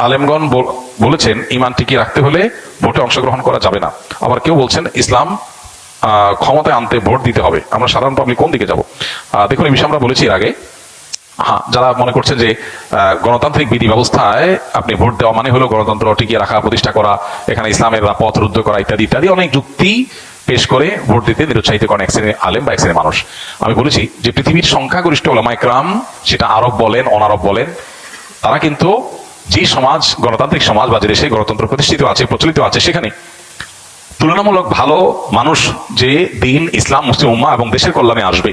আলেমগণ বলেছেন ঈমান টিকিয়ে রাখতে হলে ভোটে অংশগ্রহণ করা যাবে না। আবার কেউ বলছেন ইসলাম ক্ষমতায় আনতে ভোট দিতে হবে। আমরা সাধারণ পাবলিক কোন দিকে যাব? দেখুন, এই বিষয়ে আমরা বলেছি এর আগে। হ্যাঁ, যারা মনে করছেন যে গণতান্ত্রিক বিধি ব্যবস্থায় আপনি ভোট দেওয়া মানে হলো গণতন্ত্র টিকিয়ে রাখা, প্রতিষ্ঠা করা, এখানে ইসলামের পথ রুদ্ধ করা ইত্যাদি ইত্যাদি অনেক যুক্তি পেশ করে ভোট দিতে নিরুৎসাহিত করেন এক শ্রেণীর আলেম বা এক শ্রেণীর মানুষ। আমি বলেছি যে পৃথিবীর সংখ্যাগরিষ্ঠ উলামায়ে কেরাম, সেটা আরব বলেন অনারব বলেন, তারা কিন্তু যে সমাজ, গণতান্ত্রিক সমাজ বা যে দেশে গণতন্ত্র প্রতিষ্ঠিত আছে, প্রচলিত আছে, সেখানে তুলনামূলক ভালো মানুষ যে দিন, ইসলাম, মুসলিম উম্মাহ এবং দেশের কল্যাণে আসবে,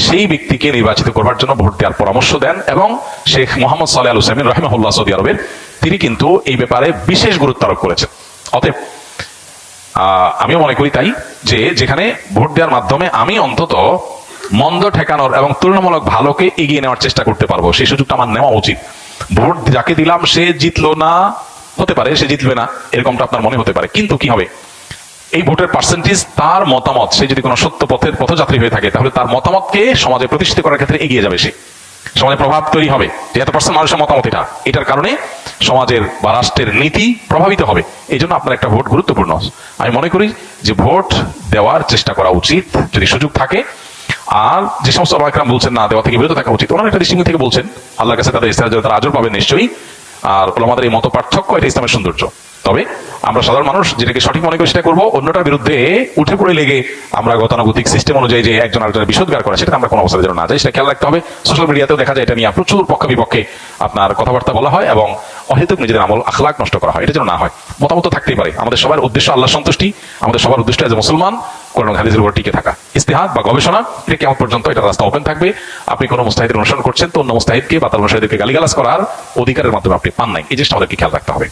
সেই ব্যক্তিকে নির্বাচিত করবার জন্য ভোট দেওয়ার পরামর্শ দেন। এবং শেখ মোহাম্মদ সালেহ আল উসাইমিন রাহিমাহুল্লাহ, সৌদি আরবের, তিনি কিন্তু এই ব্যাপারে বিশেষ গুরুত্ব আরোপ করেছেন। অতএব আমিও মনে করি তাই, যে যেখানে ভোট দেওয়ার মাধ্যমে আমি অন্তত মন্দ ঠেকানোর এবং তুলনামূলক ভালোকে এগিয়ে নেওয়ার চেষ্টা করতে পারবো, সেই সুযোগটা আমার নেওয়া উচিত। ভোট যাকে দিলাম সে জিতলো না, হতে পারে সে জিতবে না, এরকমটা আপনার মনে হতে পারে, কিন্তু কি হবে, এই ভোটের পার্সেন্টেজ, তার মতামত, সে যদি কোনো সত্য পথের পথযাত্রী হয়ে থাকে, তাহলে তার মতামতকে সমাজে প্রতিষ্ঠিত করার ক্ষেত্রে এগিয়ে যাবে, সে সমাজে প্রভাব তৈরি হবে যে এত পার্সেন্ট মানুষের মতামত এটার কারণে সমাজের বা রাষ্ট্রের নীতি প্রভাবিত হবে। এই জন্য আপনার একটা ভোট গুরুত্বপূর্ণ। আমি মনে করি যে ভোট দেওয়ার চেষ্টা করা উচিত যদি সুযোগ থাকে। আর যে সমস্ত ওলামায়ে কেরাম বলছেন না, দেওয়া থেকে বিরত থাকা উচিত, ওনারা একটা দৃষ্টিভঙ্গি থেকে বলছেন, আল্লাহর কাছে তাদের ইস্তেহার তারা আজর পাবেন নিশ্চয়ই। আর ওলামাদের এই মত পার্থক্য, এটা ইসলামের সৌন্দর্য। তবে আমরা সাধারণ মানুষ যেটাকে সঠিক মনে করি সেটা করবো, অন্যটার বিরুদ্ধে উঠে পড়ে লেগে আমরা গতানুগতিক সিস্টেম অনুযায়ী যে একজন আরেকজনের বিশোধগার করা, সেটা আমরা কোনো অবস্থায় যেন না যাই, সেটা খেয়াল রাখতে হবে। সোশ্যাল মিডিয়াতেও দেখা যায় এটা নিয়ে প্রচুর পক্ষ বিপক্ষে আপনার কথাবার্তা বলা হয় এবং অহেতুক নিজেদের আমল আখলাক নষ্ট করা হয়, এটা যেন না হয়। মতামত থাকতেই পারে, আমাদের সবার উদ্দেশ্য আল্লাহ সন্তুষ্টি, আমাদের সবার উদ্দেশ্য এজ এ মুসলমান কোরআন হাদিসের উপর টিকে থাকা। ইস্তেহাদ বা গবেষণা, এটা কিয়ামত পর্যন্ত এটা রাস্তা ওপেন থাকবে। আপনি কোনো মুস্তাহিদের অনুসরণ করছেন তো অন্য মুস্তাহিদকে বা তার অনুসারীদেরকে গালিগালাজ করার অধিকারের মাধ্যমে আপনি পান নাই, এই জিনিসটা আমাদেরকে খেয়াল রাখতে হবে।